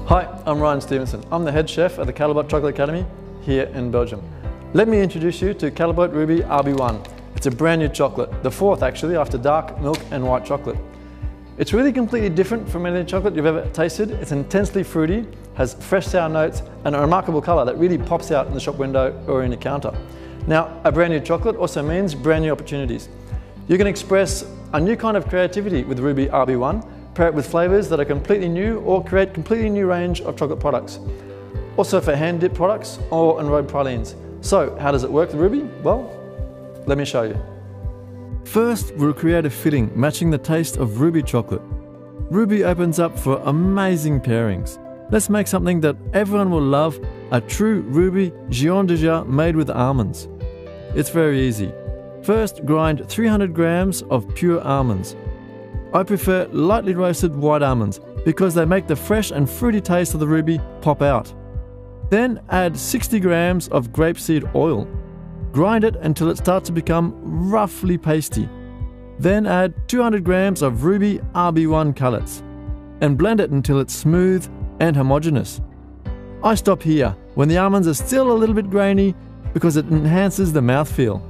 Hi, I'm Ryan Stevenson. I'm the head chef at the Callebaut Chocolate Academy here in Belgium. Let me introduce you to Callebaut Ruby RB1. It's a brand new chocolate, the fourth actually after dark milk and white chocolate. It's really completely different from any chocolate you've ever tasted. It's intensely fruity, has fresh sour notes and a remarkable colour that really pops out in the shop window or in your counter. Now, a brand new chocolate also means brand new opportunities. You can express a new kind of creativity with Ruby RB1, pair it with flavours that are completely new or create completely new range of chocolate products. Also for hand-dipped products or enrobed pralines. So, how does it work with Ruby? Well, let me show you. First, we'll create a filling matching the taste of Ruby chocolate. Ruby opens up for amazing pairings. Let's make something that everyone will love, a true Ruby Géant déjà made with almonds. It's very easy. First, grind 300 grams of pure almonds. I prefer lightly roasted white almonds because they make the fresh and fruity taste of the Ruby pop out. Then add 60 grams of grapeseed oil. Grind it until it starts to become roughly pasty. Then add 200 grams of Ruby RB1 cullets and blend it until it's smooth and homogeneous. I stop here when the almonds are still a little bit grainy because it enhances the mouthfeel.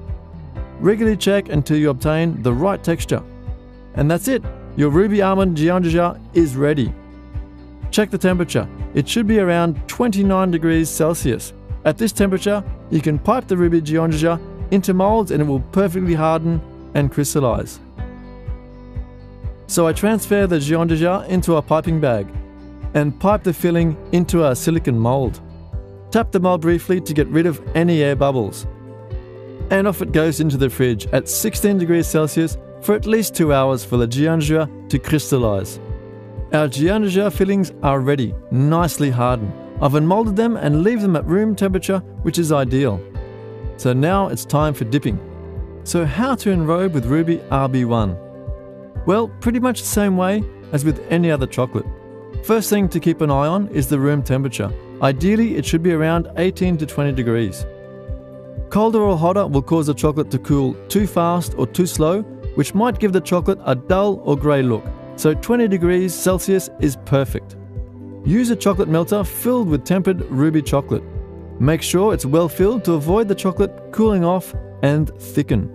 Regularly check until you obtain the right texture. And that's it, your Ruby Almond Géant déjà is ready. Check the temperature, it should be around 29 degrees Celsius. At this temperature, you can pipe the Ruby Géant déjà into molds and it will perfectly harden and crystallize. So I transfer the Géant déjà into a piping bag and pipe the filling into a silicone mold. Tap the mold briefly to get rid of any air bubbles. And off it goes into the fridge at 16 degrees Celsius for at least 2 hours for the Géant déjà to crystallize. Our Géant déjà fillings are ready, nicely hardened. I've unmolded them and leave them at room temperature, which is ideal. So now it's time for dipping. So how to enrobe with Ruby RB1? Well, pretty much the same way as with any other chocolate. First thing to keep an eye on is the room temperature. Ideally, it should be around 18 to 20 degrees. Colder or hotter will cause the chocolate to cool too fast or too slow, which might give the chocolate a dull or grey look. So 20 degrees Celsius is perfect. Use a chocolate melter filled with tempered Ruby chocolate. Make sure it's well filled to avoid the chocolate cooling off and thicken.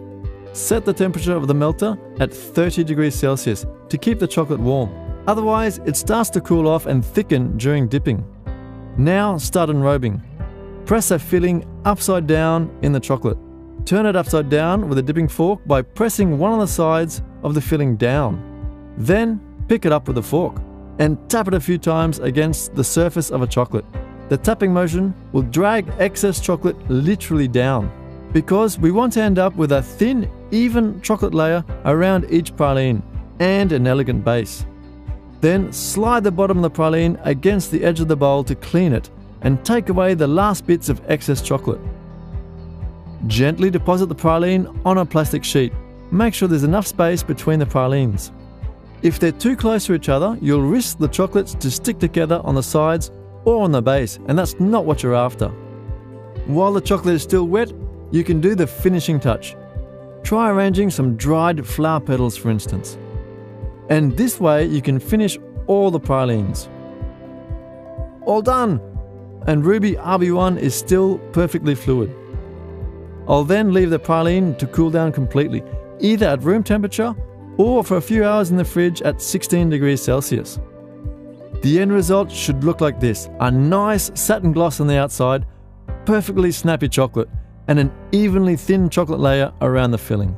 Set the temperature of the melter at 30 degrees Celsius to keep the chocolate warm. Otherwise, it starts to cool off and thicken during dipping. Now start enrobing. Press a filling upside down in the chocolate. Turn it upside down with a dipping fork by pressing one of the sides of the filling down. Then pick it up with a fork and tap it a few times against the surface of a chocolate. The tapping motion will drag excess chocolate literally down because we want to end up with a thin, even chocolate layer around each praline and an elegant base. Then slide the bottom of the praline against the edge of the bowl to clean it and take away the last bits of excess chocolate. Gently deposit the praline on a plastic sheet. Make sure there's enough space between the pralines. If they're too close to each other, you'll risk the chocolates to stick together on the sides or on the base, and that's not what you're after. While the chocolate is still wet, you can do the finishing touch. Try arranging some dried flower petals, for instance. And this way you can finish all the pralines. All done! And Ruby RB1 is still perfectly fluid. I'll then leave the praline to cool down completely, either at room temperature or for a few hours in the fridge at 16 degrees Celsius. The end result should look like this: a nice satin gloss on the outside, perfectly snappy chocolate, and an evenly thin chocolate layer around the filling.